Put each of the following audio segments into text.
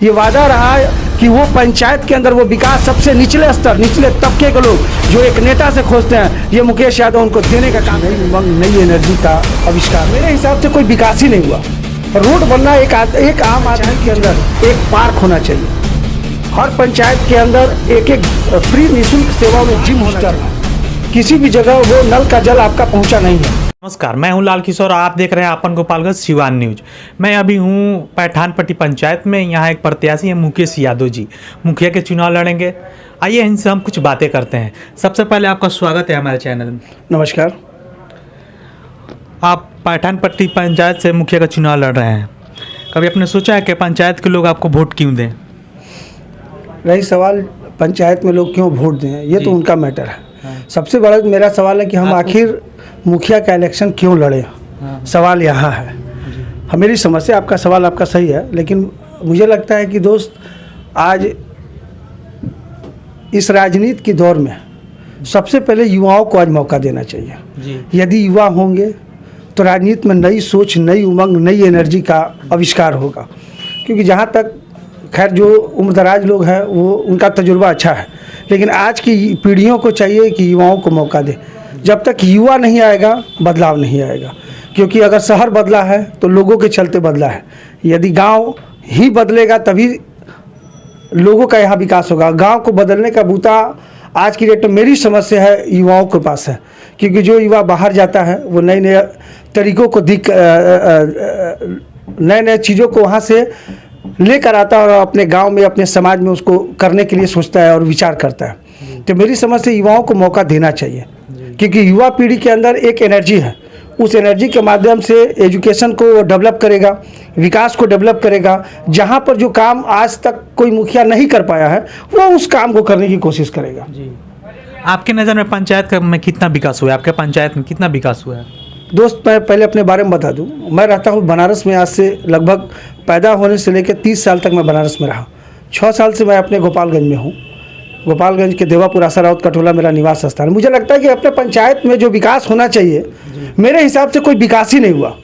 ये वादा रहा कि वो पंचायत के अंदर वो विकास सबसे निचले स्तर, निचले तबके के लोग जो एक नेता से खोजते हैं, ये मुकेश यादव उनको देने का काम। नई उमंग, नई एनर्जी का आविष्कार, मेरे हिसाब से कोई विकास ही नहीं हुआ। रोड बनना एक आम आदमी के अंदर एक पार्क होना चाहिए। हर पंचायत के अंदर एक फ्री निःशुल्क सेवा में जिम होना चाहिए। किसी भी जगह वो नल का जल आपका पहुंचा नहीं है। नमस्कार, मैं हूं लाल किशोर। आप देख रहे हैं अपन गोपालगंज सिवान न्यूज। मैं अभी हूं पैठानपट्टी पंचायत में। यहाँ एक प्रत्याशी है मुकेश यादव जी, मुखिया के चुनाव लड़ेंगे। आइए इनसे हम कुछ बातें करते हैं। सबसे पहले आपका स्वागत है हमारे चैनल में। नमस्कार। आप पैठानपट्टी पंचायत से मुखिया का चुनाव लड़ रहे हैं। कभी आपने सोचा है कि पंचायत के लोग आपको वोट क्यों दें? रही सवाल पंचायत में लोग क्यों वोट दें, ये तो उनका मैटर है। सबसे बड़ा मेरा सवाल है कि हम आखिर मुखिया का इलेक्शन क्यों लड़े। सवाल यहाँ है। मेरी समस्या, आपका सवाल आपका सही है, लेकिन मुझे लगता है कि दोस्त, आज इस राजनीति के दौर में सबसे पहले युवाओं को आज मौका देना चाहिए। यदि युवा होंगे तो राजनीति में नई सोच, नई उमंग, नई एनर्जी का आविष्कार होगा। क्योंकि जहाँ तक खैर जो उम्रदराज लोग हैं वो उनका तजुर्बा अच्छा है, लेकिन आज की पीढ़ियों को चाहिए कि युवाओं को मौका दे। जब तक युवा नहीं आएगा बदलाव नहीं आएगा। क्योंकि अगर शहर बदला है तो लोगों के चलते बदला है। यदि गांव ही बदलेगा तभी लोगों का यहाँ विकास होगा। गांव को बदलने का बूता आज की डेट में मेरी समस्या है युवाओं के पास है। क्योंकि जो युवा बाहर जाता है वो नए नए तरीक़ों को नए नए चीज़ों को वहाँ से लेकर आता है और अपने गांव में, अपने समाज में उसको करने के लिए सोचता है और विचार करता है। तो मेरी समझ से युवाओं को मौका देना चाहिए। क्योंकि युवा पीढ़ी के अंदर एक एनर्जी है। उस एनर्जी के माध्यम से एजुकेशन को डेवलप करेगा, विकास को डेवलप करेगा। जहां पर जो काम आज तक कोई मुखिया नहीं कर पाया है वो उस काम को करने की कोशिश करेगा। आपके नज़र में पंचायत में कितना विकास हुआ है? आपके पंचायत में कितना विकास हुआ है? दोस्त, मैं पहले अपने बारे में बता दूं। मैं रहता हूं बनारस में। आज से लगभग पैदा होने से लेकर 30 साल तक मैं बनारस में रहा। 6 साल से मैं अपने गोपालगंज में हूं। गोपालगंज के देवापुर आशा राउत कटोला मेरा निवास स्थान है। मुझे लगता है कि अपने पंचायत में जो विकास होना चाहिए, मेरे हिसाब से कोई विकास ही नहीं हुआ।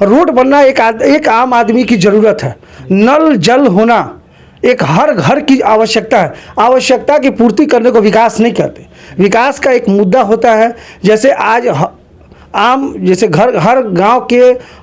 रोड बनना एक आम आदमी की ज़रूरत है। नल जल होना एक हर घर की आवश्यकता है। आवश्यकता की पूर्ति करने को विकास नहीं कहते। विकास का एक मुद्दा होता है, जैसे आज जैसे हर गांव के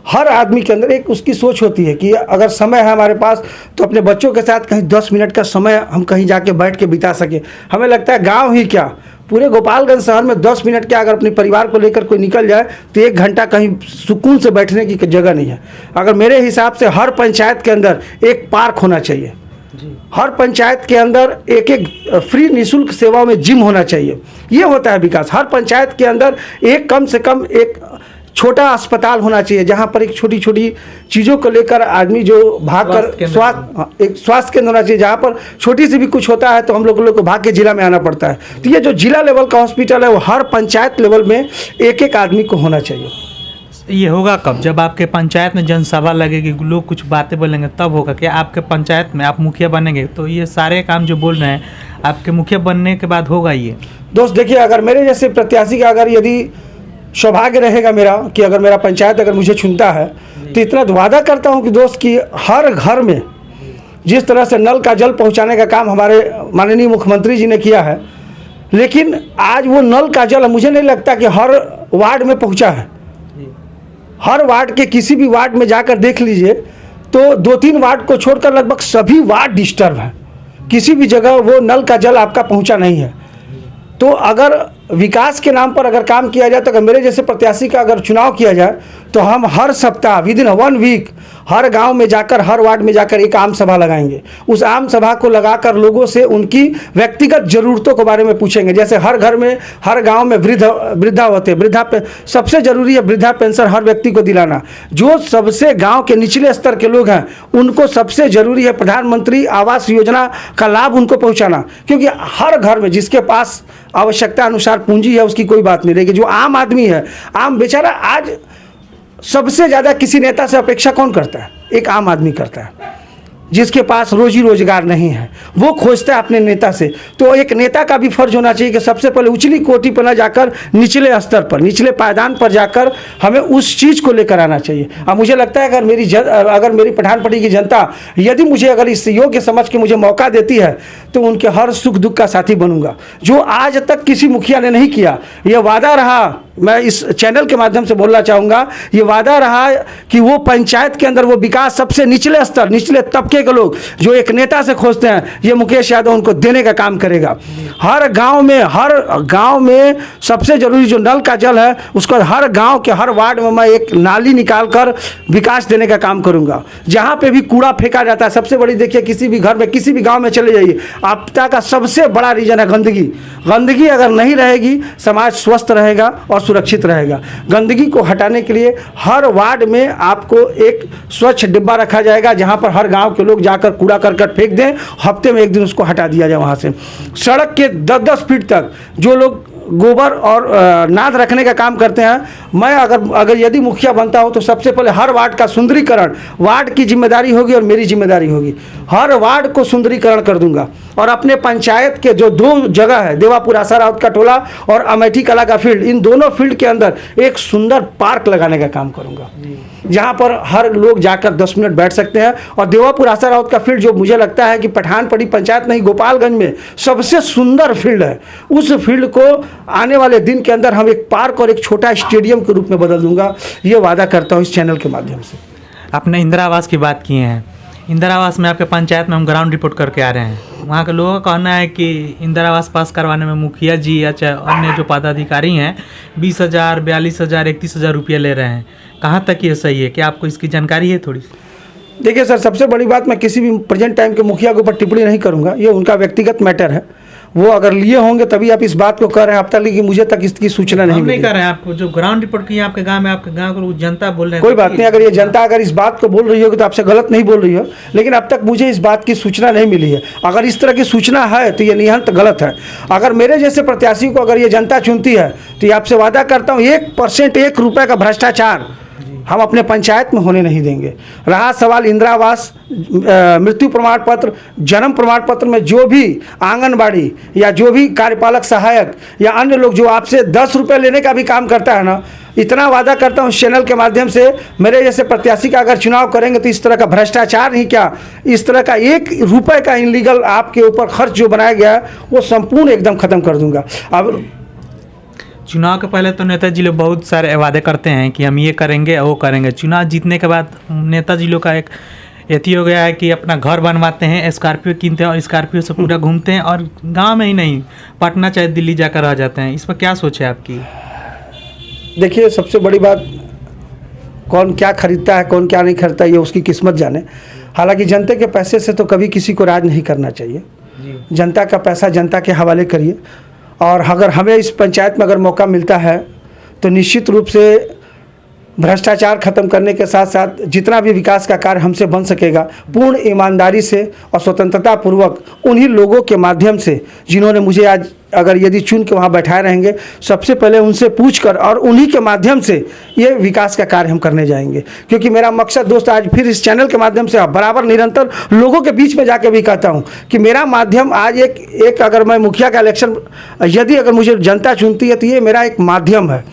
हर आदमी के अंदर एक उसकी सोच होती है कि अगर समय है हमारे पास तो अपने बच्चों के साथ कहीं 10 मिनट का समय हम कहीं जाके बैठ के बिता सकें। हमें लगता है गांव ही क्या, पूरे गोपालगंज शहर में 10 मिनट क्या अगर अपने परिवार को लेकर कोई निकल जाए तो 1 घंटा कहीं सुकून से बैठने की जगह नहीं है। अगर मेरे हिसाब से हर पंचायत के अंदर एक पार्क होना चाहिए। हर पंचायत के अंदर एक फ्री निःशुल्क सेवा में जिम होना चाहिए। ये होता है विकास। हर पंचायत के अंदर एक कम से कम एक छोटा अस्पताल होना चाहिए, जहाँ पर एक छोटी छोटी चीज़ों को लेकर आदमी जो भागकर एक स्वास्थ्य केंद्र होना चाहिए, जहाँ पर छोटी सी भी कुछ होता है तो हम लोग को भाग के जिला में आना पड़ता है। तो ये जो जिला लेवल का हॉस्पिटल है वो हर पंचायत लेवल में एक आदमी को होना चाहिए। ये होगा कब? जब आपके पंचायत में जनसभा लगेगी, लोग कुछ बातें बोलेंगे, तब होगा। कि आपके पंचायत में आप मुखिया बनेंगे तो ये सारे काम जो बोल रहे हैं आपके मुखिया बनने के बाद होगा ये? दोस्त देखिए, अगर मेरे जैसे प्रत्याशी का अगर यदि सौभाग्य रहेगा मेरा कि अगर मेरा पंचायत अगर मुझे चुनता है तो इतना वादा करता हूँ कि दोस्त कि हर घर में जिस तरह से नल का जल पहुँचाने का काम हमारे माननीय मुख्यमंत्री जी ने किया है, लेकिन आज वो नल का जल मुझे नहीं लगता कि हर वार्ड में पहुँचा है। हर वार्ड के किसी भी वार्ड में जाकर देख लीजिए तो 2-3 वार्ड को छोड़कर लगभग सभी वार्ड डिस्टर्ब हैं। किसी भी जगह वो नल का जल आपका पहुंचा नहीं है। तो अगर विकास के नाम पर अगर काम किया जाए तो अगर मेरे जैसे प्रत्याशी का अगर चुनाव किया जाए तो हम हर सप्ताह विदिन 1 वीक हर गांव में जाकर, हर वार्ड में जाकर एक आम सभा लगाएंगे। उस आम सभा को लगाकर लोगों से उनकी व्यक्तिगत ज़रूरतों के बारे में पूछेंगे। जैसे हर घर में, हर गांव में वृद्धा होते, सबसे ज़रूरी है वृद्धा पेंशन हर व्यक्ति को दिलाना। जो सबसे गाँव के निचले स्तर के लोग हैं उनको सबसे ज़रूरी है प्रधानमंत्री आवास योजना का लाभ उनको पहुँचाना। क्योंकि हर घर में जिसके पास आवश्यकता अनुसार पूंजी है उसकी कोई बात नहीं रहेगी। जो आम आदमी है, आम बेचारा, आज सबसे ज़्यादा किसी नेता से अपेक्षा कौन करता है? एक आम आदमी करता है। जिसके पास रोजी रोजगार नहीं है, वो खोजता है अपने नेता से। तो एक नेता का भी फर्ज होना चाहिए कि सबसे पहले उचली कोटि पर न जाकर निचले स्तर पर, निचले पायदान पर जाकर हमें उस चीज़ को लेकर आना चाहिए। अब मुझे लगता है अगर मेरी पठानपट्टी की जनता यदि मुझे अगर इस योग्य समझ के मुझे मौका देती है तो उनके हर सुख दुख का साथी बनूंगा, जो आज तक किसी मुखिया ने नहीं किया। यह वादा रहा, मैं इस चैनल के माध्यम से बोलना चाहूँगा, ये वादा रहा कि वो पंचायत के अंदर वो विकास सबसे निचले स्तर, निचले तबके के लोग जो एक नेता से खोजते हैं, ये मुकेश यादव उनको देने का काम करेगा। हर गांव में सबसे जरूरी जो नल का जल है उसको हर गांव के हर वार्ड में मैं एक नाली निकाल कर विकास देने का काम करूंगा। जहां पे भी कूड़ा फेंका जाता है, सबसे बड़ी देखिए किसी भी घर में किसी भी गांव में चले जाइए, आपदा का सबसे बड़ा रीजन है गंदगी। गंदगी अगर नहीं रहेगी समाज स्वस्थ रहेगा और सुरक्षित रहेगा। गंदगी को हटाने के लिए हर वार्ड में आपको एक स्वच्छ डिब्बा रखा जाएगा, जहां पर हर गांव के लोग जाकर कूड़ा करकट फेंक दें, हफ्ते में एक दिन उसको हटा दिया जाए। वहां से सड़क के 10-10 फीट तक जो लोग गोबर और नाद रखने का काम करते हैं, मैं अगर यदि मुखिया बनता हूं तो सबसे पहले हर वार्ड का सुंदरीकरण वार्ड की जिम्मेदारी होगी और मेरी जिम्मेदारी होगी। हर वार्ड को सुंदरीकरण कर दूंगा और अपने पंचायत के जो 2 जगह है, देवापुर आशा राउत का टोला और अमेठी कला का फील्ड, इन दोनों फील्ड के अंदर एक सुंदर पार्क लगाने का काम करूंगा, जहां पर हर लोग जाकर 10 मिनट बैठ सकते हैं। और देवापुर आशा राउत का फील्ड जो मुझे लगता है कि पठानपट्टी पंचायत नहीं, गोपालगंज में सबसे सुंदर फील्ड है, उस फील्ड को आने वाले दिन के अंदर हम एक पार्क और एक छोटा स्टेडियम के रूप में बदल दूंगा। ये वादा करता हूँ इस चैनल के माध्यम से। आपने इंदिरा आवास की बात की है। इंदिरा आवास में आपके पंचायत में हम ग्राउंड रिपोर्ट करके आ रहे हैं, वहाँ के लोगों का कहना है कि इंदिरा आवास पास करवाने में मुखिया जी या चाहे अन्य जो पदाधिकारी हैं 20,000, 42,000, 31,000 रुपये ले रहे हैं। कहाँ तक ये सही है? क्या आपको इसकी जानकारी है थोड़ी? देखिए सर, सबसे बड़ी बात, मैं किसी भी प्रेजेंट टाइम के मुखिया के ऊपर टिप्पणी नहीं करूंगा, ये उनका व्यक्तिगत मैटर है। वो अगर लिए होंगे तभी आप इस बात को कर रहे हैं, अब तक लेकिन मुझे तक इसकी सूचना नहीं मिली। नहीं कर रहे हैं, आपको जो ग्राउंड रिपोर्ट की आपके गांव को जनता बोल रहे हैं। कोई बात नहीं, अगर ये जनता अगर इस बात को बोल रही होगी तो आपसे गलत नहीं बोल रही हो, लेकिन अब तक मुझे इस बात की सूचना नहीं मिली है। अगर इस तरह की सूचना है तो ये निहंत गलत है। अगर मेरे जैसे प्रत्याशी को अगर ये जनता चुनती है तो ये आपसे वादा करता हूँ 1% 1 रुपये का भ्रष्टाचार हम अपने पंचायत में होने नहीं देंगे। रहा सवाल इंदिरा आवास, मृत्यु प्रमाण पत्र, जन्म प्रमाण पत्र में जो भी आंगनबाड़ी या जो भी कार्यपालक सहायक या अन्य लोग जो आपसे 10 रुपये लेने का भी काम करता है ना, इतना वादा करता हूँ इस चैनल के माध्यम से, मेरे जैसे प्रत्याशी का अगर चुनाव करेंगे तो इस तरह का भ्रष्टाचार नहीं, क्या इस तरह का 1 रुपये का इनलीगल आपके ऊपर खर्च जो बनाया गया है वो संपूर्ण एकदम ख़त्म कर दूंगा। अब चुनाव के पहले तो नेताजी लोग बहुत सारे वादे करते हैं कि हम ये करेंगे वो करेंगे। चुनाव जीतने के बाद नेताजी लोग का एक एथी हो गया है कि अपना घर बनवाते हैं, स्कॉर्पियो कीनते हैं और स्कॉर्पियो से पूरा घूमते हैं और गांव में ही नहीं पटना चाहे दिल्ली जाकर रह जाते हैं। इस पर क्या सोच है आपकी? देखिए, सबसे बड़ी बात, कौन क्या खरीदता है कौन क्या नहीं खरीदता ये उसकी किस्मत जाने। हालांकि जनता के पैसे से तो कभी किसी को राज नहीं करना चाहिए। जनता का पैसा जनता के हवाले करिए, और अगर हमें इस पंचायत में अगर मौका मिलता है तो निश्चित रूप से भ्रष्टाचार खत्म करने के साथ साथ जितना भी विकास का कार्य हमसे बन सकेगा पूर्ण ईमानदारी से और स्वतंत्रता पूर्वक उन्हीं लोगों के माध्यम से जिन्होंने मुझे आज अगर यदि चुन के वहाँ बैठाए रहेंगे, सबसे पहले उनसे पूछकर और उन्हीं के माध्यम से ये विकास का कार्य हम करने जाएंगे। क्योंकि मेरा मकसद दोस्त, आज फिर इस चैनल के माध्यम से बराबर निरंतर लोगों के बीच में जाके भी कहता हूँ कि मेरा माध्यम आज एक अगर मैं मुखिया का इलेक्शन यदि अगर मुझे जनता चुनती है तो ये मेरा एक माध्यम है,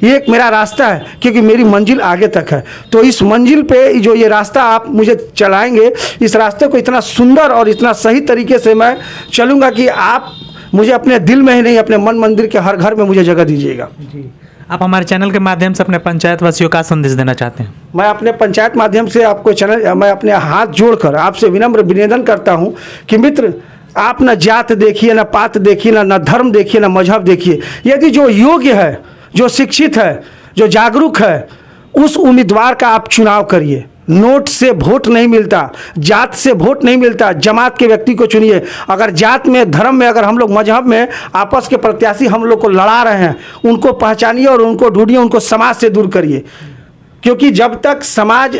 ये एक मेरा रास्ता है, क्योंकि मेरी मंजिल आगे तक है। तो इस मंजिल पे जो ये रास्ता आप मुझे चलाएंगे, इस रास्ते को इतना सुंदर और इतना सही तरीके से मैं चलूँगा कि आप मुझे अपने दिल में ही नहीं, अपने मन मंदिर के हर घर में मुझे जगह दीजिएगा। जी, आप हमारे चैनल के माध्यम से अपने पंचायत वासियों का संदेश देना चाहते हैं? मैं अपने पंचायत माध्यम से आपको मैं अपने हाथ जोड़कर आपसे विनम्र निवेदन करता हूँ कि मित्र, आप न जात देखिए, न पात देखिए, न धर्म देखिए, न मजहब देखिए। यदि जो योग्य है, जो शिक्षित है, जो जागरूक है, उस उम्मीदवार का आप चुनाव करिए। नोट से वोट नहीं मिलता, जात से वोट नहीं मिलता, जमात के व्यक्ति को चुनिए। अगर जात में, धर्म में, अगर हम लोग मजहब में आपस के प्रत्याशी हम लोग को लड़ा रहे हैं, उनको पहचानिए और उनको ढूंढिए, उनको समाज से दूर करिए। क्योंकि जब तक समाज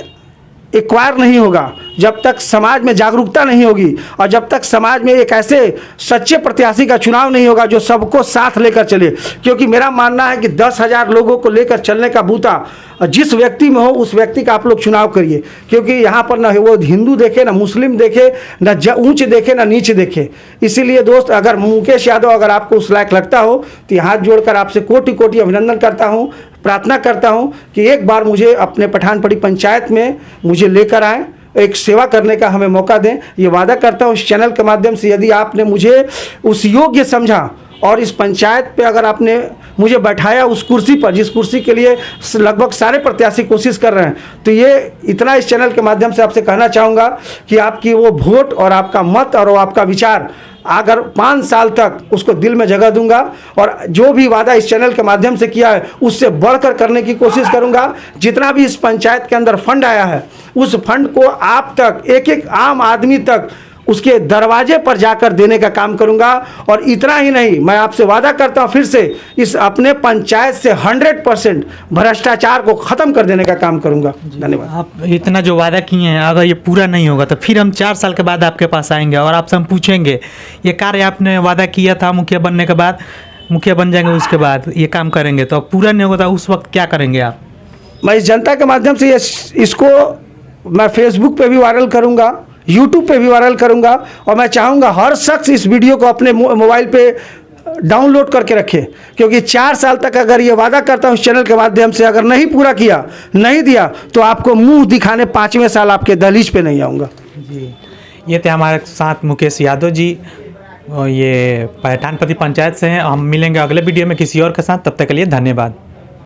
एक्वायर नहीं होगा, जब तक समाज में जागरूकता नहीं होगी और जब तक समाज में एक ऐसे सच्चे प्रत्याशी का चुनाव नहीं होगा जो सबको साथ लेकर चले। क्योंकि मेरा मानना है कि 10,000 लोगों को लेकर चलने का बूता जिस व्यक्ति में हो उस व्यक्ति का आप लोग चुनाव करिए। क्योंकि यहाँ पर ना वो हिंदू देखे, ना मुस्लिम देखे, ना ऊंच देखे, ना नीच देखे। इसीलिए दोस्त, अगर मुकेश यादव अगर आपको उस लायक लगता हो तो हाथ जोड़कर आपसे कोटि कोटि अभिनंदन करता हूँ, प्रार्थना करता हूँ कि एक बार मुझे अपने पठानपट्टी पंचायत में मुझे लेकर आएँ, एक सेवा करने का हमें मौका दें। ये वादा करता हूँ इस चैनल के माध्यम से, यदि आपने मुझे उस योग्य समझा और इस पंचायत पे अगर आपने मुझे बैठाया उस कुर्सी पर जिस कुर्सी के लिए लगभग सारे प्रत्याशी कोशिश कर रहे हैं, तो ये इतना इस चैनल के माध्यम से आपसे कहना चाहूँगा कि आपकी वो वोट और आपका मत और वो आपका विचार अगर 5 साल तक उसको दिल में जगह दूंगा और जो भी वादा इस चैनल के माध्यम से किया है उससे बढ़कर करने की कोशिश करूंगा। जितना भी इस पंचायत के अंदर फंड आया है उस फंड को आप तक, एक एक आम आदमी तक उसके दरवाजे पर जाकर देने का काम करूंगा। और इतना ही नहीं, मैं आपसे वादा करता हूं फिर से, इस अपने पंचायत से 100% भ्रष्टाचार को ख़त्म कर देने का काम करूंगा। धन्यवाद। आप इतना जो वादा किए हैं अगर ये पूरा नहीं होगा तो फिर हम 4 साल के बाद आपके पास आएंगे और आपसे हम पूछेंगे ये कार्य आपने वादा किया था मुखिया बनने के बाद, मुखिया बन जाएंगे उसके बाद ये काम करेंगे, तो अब पूरा नहीं होगा तो उस वक्त क्या करेंगे आप? मैं इस जनता के माध्यम से इसको मैं फेसबुक पे भी वायरल करूंगा, यूट्यूब पे भी वायरल करूंगा और मैं चाहूँगा हर शख्स इस वीडियो को अपने मोबाइल पे डाउनलोड करके रखे। क्योंकि 4 साल तक अगर ये वादा करता हूँ इस चैनल के माध्यम से, अगर नहीं पूरा किया, नहीं दिया, तो आपको मुंह दिखाने 5वें साल आपके दहलीज पे नहीं आऊँगा। जी, ये थे हमारे साथ मुकेश यादव जी, और ये पठानपट्टी पंचायत से हैं। हम मिलेंगे अगले वीडियो में किसी और के साथ, तब तक के लिए धन्यवाद।